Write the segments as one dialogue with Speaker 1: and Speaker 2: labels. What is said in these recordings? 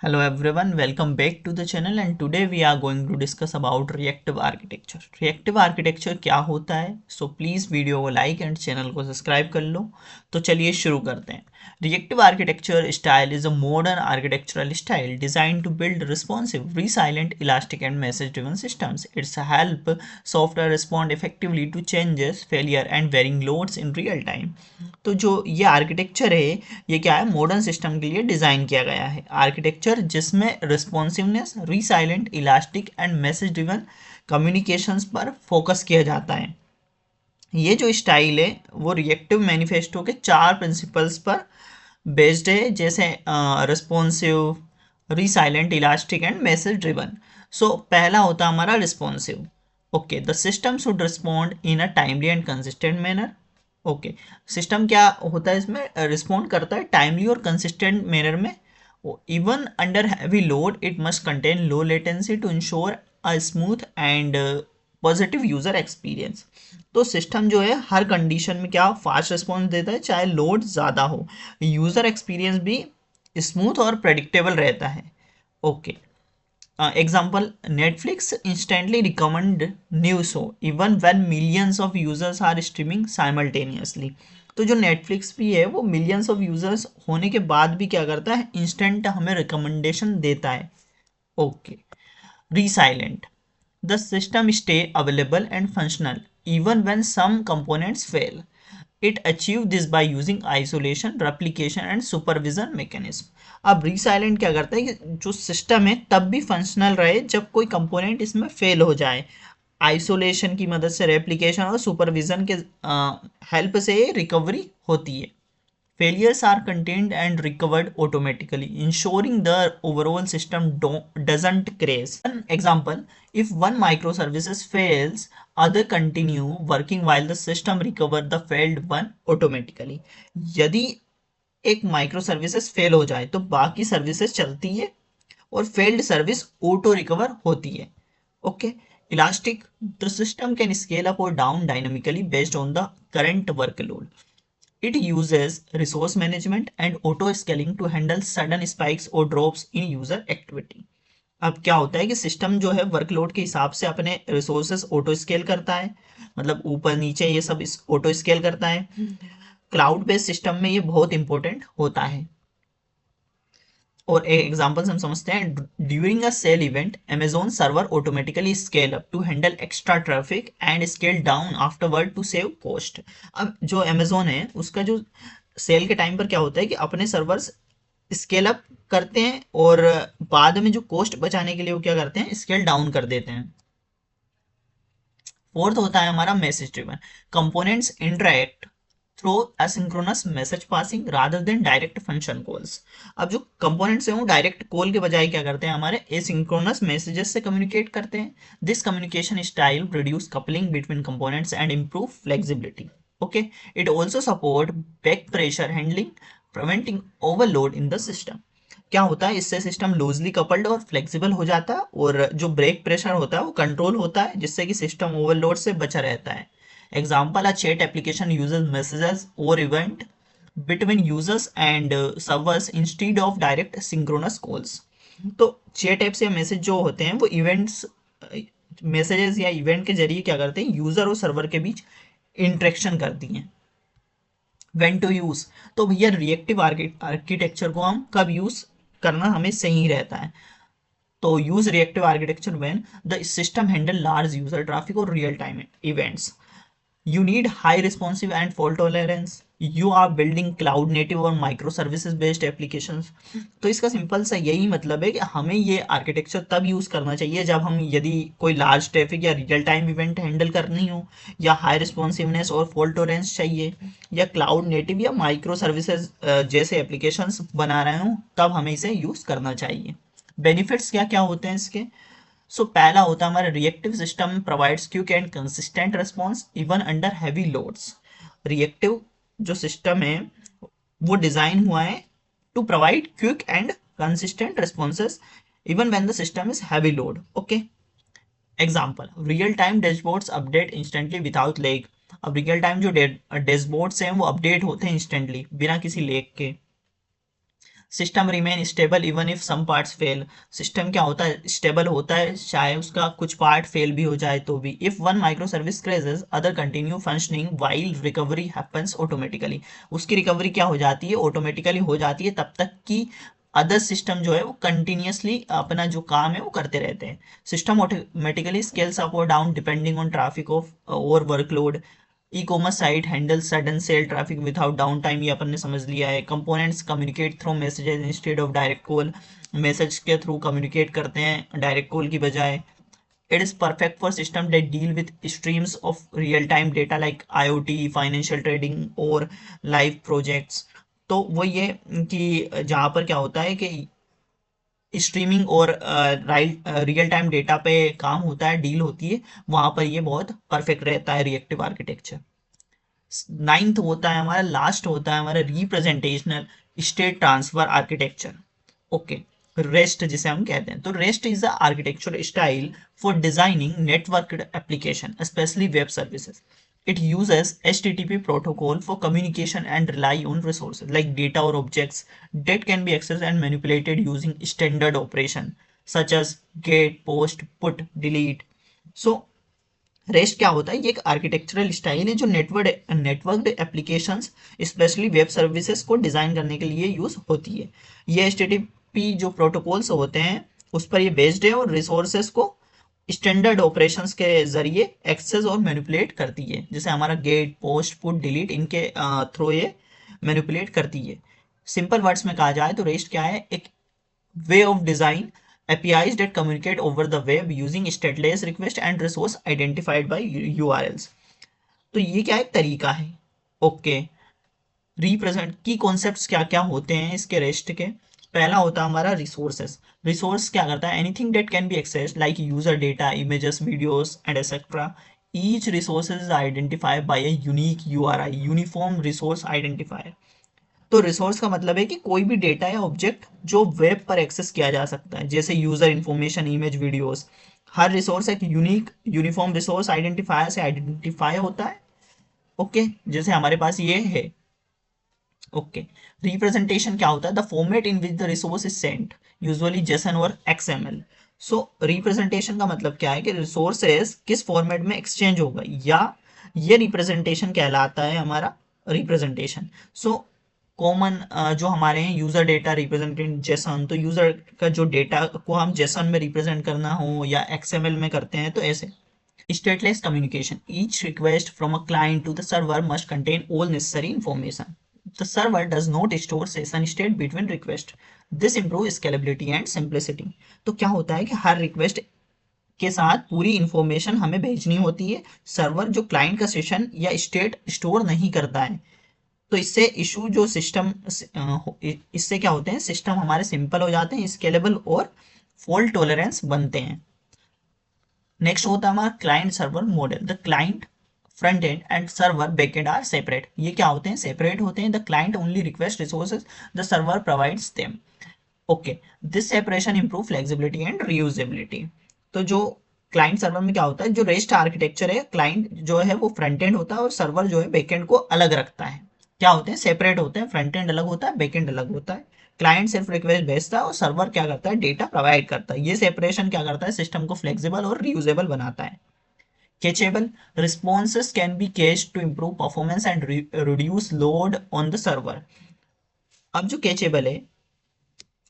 Speaker 1: Hello everyone, welcome back to the channel and today we are going to discuss about reactive architecture. Reactive architecture क्या होता है? So please video को like and channel को subscribe कर लो। तो चलिए शुरू करते हैं। Reactive architecture style is a modern architectural style designed to build responsive, resilient, elastic and message-driven systems. It's help software respond effectively to changes, failure and varying loads in real time. तो जो ये architecture है ये क्या है, modern system के लिए design किया गया है आर्किटेक्चर जिसमें responsiveness, resilient, elastic and message driven communications पर फोकस किया जाता है। ये जो स्टाइल है वो रिएक्टिव मैनिफेस्टो के 4 प्रिंसिपल्स पर बेस्ड है, जैसे responsive, resilient, elastic and message driven. So पहला होता है हमारा responsive. Okay, the system should respond in a timely and consistent manner. Okay, system क्या होता है, इसमें रिस्पॉन्ड करता है टाइमली और कंसिस्टेंट मैनर में। Even under heavy load it must contain low latency to ensure a smooth and positive user experience. तो system जो है हर कंडीशन में क्या फास्ट रिस्पॉन्स देता है, चाहे लोड ज़्यादा हो, यूज़र एक्सपीरियंस भी स्मूथ और प्रेडिक्टेबल रहता है। Okay, example, Netflix instantly recommend new show even when millions of users are streaming simultaneously। तो जो Netflix भी है वो मिलियंस ऑफ यूजर्स होने के बाद भी क्या करता है, इंस्टेंट हमें रिकमेंडेशन देता है। Okay, resilient, the system stay available and functional even when some components fail. It achieve this by using isolation, replication and supervision mechanism। अब resilient क्या करता है कि जो सिस्टम है तब भी फंक्शनल रहे जब कोई कंपोनेंट इसमें फेल हो जाए। आइसोलेशन की मदद से, रेप्लिकेशन और सुपरविजन के हेल्प से रिकवरी होती है। Failures are contained and recovered automatically, ensuring the overall system doesn't crash. One example, if one microservices fails, other continue working while the system recover the failed one automatically. यदि एक micro services fail हो जाए तो बाकी services चलती है और failed service auto recover होती है। Okay, elastic, the system can scale up और down dynamically based on the current workload. It uses resource management and auto scaling to handle sudden spikes or drops in user activity। अब क्या होता है कि system जो है workload के हिसाब से अपने रिसोर्सेस ऑटो स्केल करता है, मतलब ऊपर नीचे ये सब ऑटो स्केल करता है। क्लाउड बेस्ड सिस्टम में ये बहुत इंपॉर्टेंट होता है। और एक एग्जांपल्स हम समझते हैं, during a sale event Amazon server automatically scale up to handle extra traffic and scale down afterward to save cost. अब जो अमेजोन है उसका जो सेल के टाइम पर क्या होता है कि अपने सर्वर्स स्केल अप करते हैं और बाद में जो कॉस्ट बचाने के लिए वो क्या करते हैं, स्केल डाउन कर देते हैं। फोर्थ होता है हमारा message driven, components interact through asynchronous message passing rather than direct function calls. अब जो कंपोनेंट्स हैं वो डायरेक्ट कॉल के बजाय क्या करते हैं, हमारे एसिंक्रोनस मैसेजेस से कम्युनिकेट करते हैं। This communication style reduce coupling between components and improve flexibility. Okay, it also support back pressure handling, preventing overload in the system. क्या होता है, इससे सिस्टम लूजली कपल्ड और फ्लेक्सिबल हो जाता है और जो ब्रेक प्रेशर होता है वो कंट्रोल होता है, जिससे कि सिस्टम ओवरलोड से बचा रहता है। Example, a chat application uses messages और event between users and servers instead of direct synchronous calls. तो चैट ऐप से मैसेज जो होते हैं वो इवेंट्स, मैसेजेस या इवेंट के जरिए क्या करते हैं, यूजर और सर्वर के बीच इंटरेक्शन करती हैं। व्हेन टू यूज, तो भैया रिएक्टिव आर्किटेक्चर को हम कब यूज करना हमें सही रहता है। तो use reactive architecture when the system handle large user traffic और real time events. You need high responsive and fault tolerance. You are building cloud native और microservices based applications। तो इसका सिंपल सा यही मतलब है कि हमें ये आर्किटेक्चर तब यूज़ करना चाहिए जब हम यदि कोई लार्ज ट्रैफिक या रियल टाइम इवेंट हैंडल करनी हो, या हाई रिस्पॉन्सिवनेस और फॉल्ट टॉलरेंस चाहिए, या क्लाउड नेटिव या माइक्रो सर्विसेज जैसे एप्लीकेशंस बना रहे हो, तब हमें इसे यूज़ करना चाहिए। बेनिफिट्स क्या क्या होते हैं इसके। सो पहला होता है हमारा reactive system provides quick and consistent response even under heavy loads. Reactive जो सिस्टम है वो डिजाइन हुआ है to provide quick and consistent responses even when the system is heavy load. Okay, example, real time dashboards update instantly without lag. अब real time जो dashboards हैं वो update होते हैं इंस्टेंटली बिना किसी लेग के। System remain stable even if some parts fail. System क्या होता है, स्टेबल होता है चाहे उसका कुछ पार्ट फेल भी हो जाए तो भी। If one micro service crashes other continue functioning while recovery happens automatically. उसकी रिकवरी क्या हो जाती है, ऑटोमेटिकली हो जाती है तब तक कि अदर सिस्टम जो है वो कंटिन्यूसली अपना जो काम है वो करते रहते हैं। सिस्टम ऑटोमेटिकली स्केल्स अप और down depending on traffic of और workload. E commerce site handle sudden sale traffic without down time, ये अपन ने समझ लिया है। Components communicate through messages instead of direct call. Message के थ्रू कम्युनिकेट करते हैं डायरेक्ट कॉल की बजाय। It is perfect for system that deal with streams of real time data like IoT, financial trading और लाइव प्रोजेक्ट्स। तो वो ये कि जहाँ पर क्या होता है कि स्ट्रीमिंग और रियल टाइम डेटा पे काम होता है, डील होती है, वहाँ पर ये बहुत परफेक्ट रहता है रिएक्टिव आर्किटेक्चर। नाइन्थ होता है हमारा, लास्ट होता है हमारा representational state transfer architecture. Okay, rest जिसे हम कहते हैं। तो rest is the architecture style for designing network application specially web services. It uses HTTP protocol for communication and rely on resources like data or objects that can be accessed and manipulated using standard operation such as get, post, put, delete. So rest क्या होता है, ये एक architectural style है जो नेटवर्क्ड applications specially web services को design करने के लिए यूज होती है। ये HTTP जो प्रोटोकॉल्स होते हैं उस पर ये बेस्ड है और रिसोर्सेज को स्टैंडर्ड ऑपरेशंस के जरिए एक्सेस और मैनिपुलेट करती है, जैसे हमारा गेट, पोस्ट, पुट, डिलीट, इनके थ्रू ये मैनिपुलेट करती है। सिंपल वर्ड्स में कहा जाए तो रेस्ट क्या है, एक way of design APIs that communicate over the web using stateless request and resource identified by URLs। तो ये क्या एक तरीका है। ओके, रिप्रेजेंट की कॉन्सेप्ट्स क्या क्या होते हैं इसके रेस्ट के। पहला होता है हमारा रिसोर्सेस। रिसोर्स क्या करता है, anything that can be accessed like user data, images, videos and etcetera. Each resource is identified by a unique URI, uniform resource identifier. तो रिसोर्स का मतलब है कि कोई भी डेटा या ऑब्जेक्ट जो वेब पर एक्सेस किया जा सकता है, जैसे यूजर इंफॉर्मेशन, इमेज, वीडियोस। हर रिसोर्स एक यूनिक यूनिफॉर्म रिसोर्स आइडेंटिफायर से आइडेंटिफाई होता है। ओके, जैसे हमारे पास ये है। ओके, रिप्रेजेंटेशन क्या होता है, the format in which the resource is sent, usually JSON और XML। सो रिप्रेजेंटेशन का मतलब क्या है कि रिसोर्सेस किस फॉर्मेट में एक्सचेंज होगा, या ये रिप्रेजेंटेशन कहलाता है हमारा रिप्रेजेंटेशन। सो कॉमन जो हमारे हैं यूजर डेटा रिप्रेजेंटेड जेसन, तो यूजर का जो डेटा को हम जेसन में रिप्रेजेंट करना हो या XML में करते हैं तो ऐसे। Stateless communication. Each request from a client to the server must contain all necessary information. The server does not store session state between requests. This improves scalability and simplicity. तो क्या होता है कि हर रिक्वेस्ट के साथ पूरी इंफॉर्मेशन हमें भेजनी होती है। सर्वर जो क्लाइंट का सेशन या स्टेट स्टोर नहीं करता है, तो इससे इशू जो सिस्टम इससे क्या होते हैं, सिस्टम हमारे सिंपल हो जाते हैं, स्केलेबल और फॉल्ट टॉलरेंस बनते हैं। नेक्स्ट होता है हमारा client server model. The client front end and server back end are separate. ये क्या होते हैं, सेपरेट होते हैं। The client only request resources, the server provides them. Okay, this separation improve flexibility and reusability. तो जो क्लाइंट सर्वर में क्या होता है, जो रेस्ट आर्किटेक्चर है, क्लाइंट जो है वो फ्रंट एंड होता है और सर्वर जो है बैक एंड को अलग रखता है। क्या होते हैं, सेपरेट होते हैं, फ्रंट एंड अलग होता है, बैक एंड अलग होता है। क्लाइंट सिर्फ रिक्वेस्ट भेजता है और सर्वर क्या करता है, डेटा प्रोवाइड करता है। ये सेपरेशन क्या करता है, सिस्टम को फ्लेक्सिबल और रीयूजेबल बनाता है। Cacheable responses can be cached to improve performance and reduce load on the server. अब जो कैचेबल है,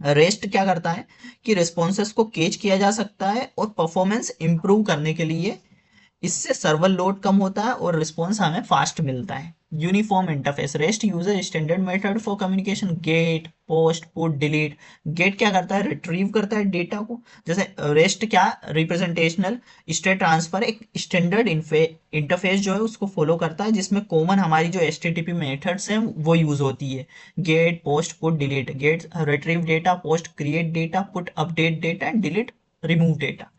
Speaker 1: रेस्ट क्या करता है कि रिस्पॉन्सेज को कैच किया जा सकता है और परफॉर्मेंस इंप्रूव करने के लिए इससे सर्वर लोड कम होता है और रिस्पॉन्स हमें फास्ट मिलता है। Uniform interface. REST user standard method for communication, get, post, put, delete. Get क्या करता है, रिट्रीव करता है डेटा को। जैसे रेस्ट क्या, रिप्रेजेंटेशनल स्टेट ट्रांसफर एक स्टैंडर्ड इंटरफेस जो है उसको फॉलो करता है, जिसमें कॉमन हमारी जो HTTP मेथड्स हैं वो यूज होती है। Get, post, put, delete. Get retrieve data, post create data, put update data and delete remove data.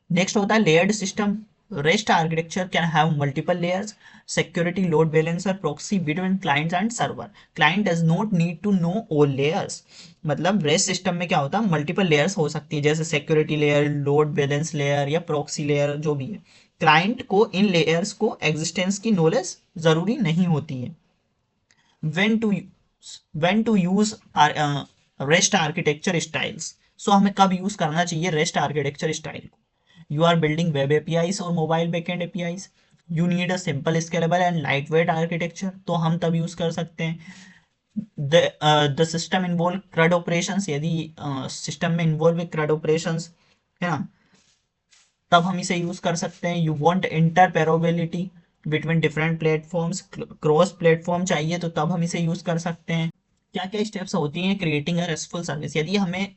Speaker 1: Next होता है layered system. REST architecture can have multiple layers, security, load balancer, proxy between clients and server. Client does not need to know all layers. मतलब REST system में क्या होता है, multiple layers हो सकती है, जैसे security layer, load balance layer या प्रॉक्सी लेयर जो भी है। क्लाइंट को इन लेयर्स को एग्जिस्टेंस की नॉलेज जरूरी नहीं होती है। when to when to use REST architecture styles. So हमें कब यूज करना चाहिए रेस्ट आर्किटेक्चर स्टाइल को? You are building web APIs और mobile backend APIs, you need a simple scalable and light weight architecture, तो हम तब यूज कर सकते हैं। The system involve CRUD operations, यदि सिस्टम में इन्वॉल्व CRUD ऑपरेशंस है ना, तब हम इसे यूज कर सकते हैं। You want interoperability between different platforms, cross platform चाहिए तो तब हम इसे यूज कर सकते हैं। क्या क्या स्टेप्स होती हैं क्रिएटिंग अ रेस्टफुल सर्विस? यदि हमें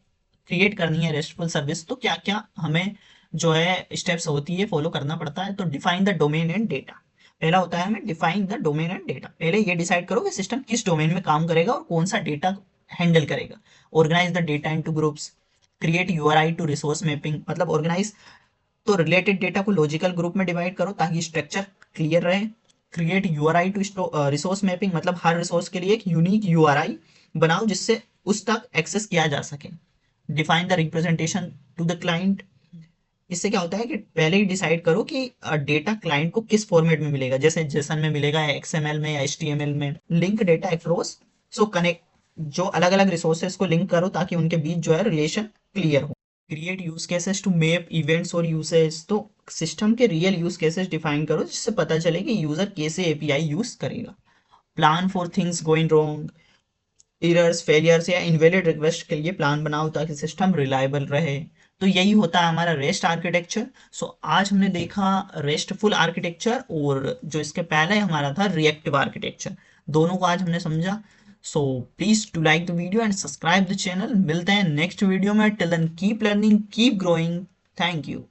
Speaker 1: क्रिएट करनी है रेस्टफुल सर्विस तो क्या क्या हमें जो है स्टेप्स होती है फॉलो करना पड़ता है? तो define the domain and data. पहला होता है हमें define the domain and data. पहले ये डिसाइड करो कि सिस्टम किस डोमेन में काम करेगा और कौन सा डेटा हैंडल करेगा। Organize the data into groups, create URI to resource mapping, मतलब ऑर्गेनाइज तो रिलेटेड डेटा को लॉजिकल ग्रुप में डिवाइड करो ताकि स्ट्रक्चर क्लियर रहे। Create URI to resource mapping, मतलब हर रिसोर्स के लिए एक यूनिक यूआरआई बनाओ जिससे उस तक एक्सेस किया जा सके। Define the representation to the client, इससे क्या होता है कि पहले ही डिसाइड करो कि डेटा क्लाइंट को किस फॉर्मेट में मिलेगा, जैसे जेसन में मिलेगा या एक्सएमएल में या एचटीएमएल में। लिंक डेटा अक्रॉस, सो कनेक्ट जो अलग अलग रिसोर्सेज को लिंक करो ताकि उनके बीच जो है रिलेशन क्लियर हो। Create use cases to map events और यूसेज, तो सिस्टम के रियल यूज केसेस डिफाइन करो जिससे पता चले कि यूजर कैसे एपीआई यूज करेगा। Plan for things going wrong, errors, failures या इनवैलिड रिक्वेस्ट के लिए प्लान बनाओ ताकि सिस्टम रिलायबल रहे। तो यही होता है हमारा रेस्ट आर्किटेक्चर। सो आज हमने देखा रेस्टफुल आर्किटेक्चर और जो इसके पहले हमारा था रिएक्टिव आर्किटेक्चर, दोनों को आज हमने समझा। So please to like the video and subscribe the channel. मिलते हैं नेक्स्ट वीडियो में। Till then keep learning, keep growing. Thank you.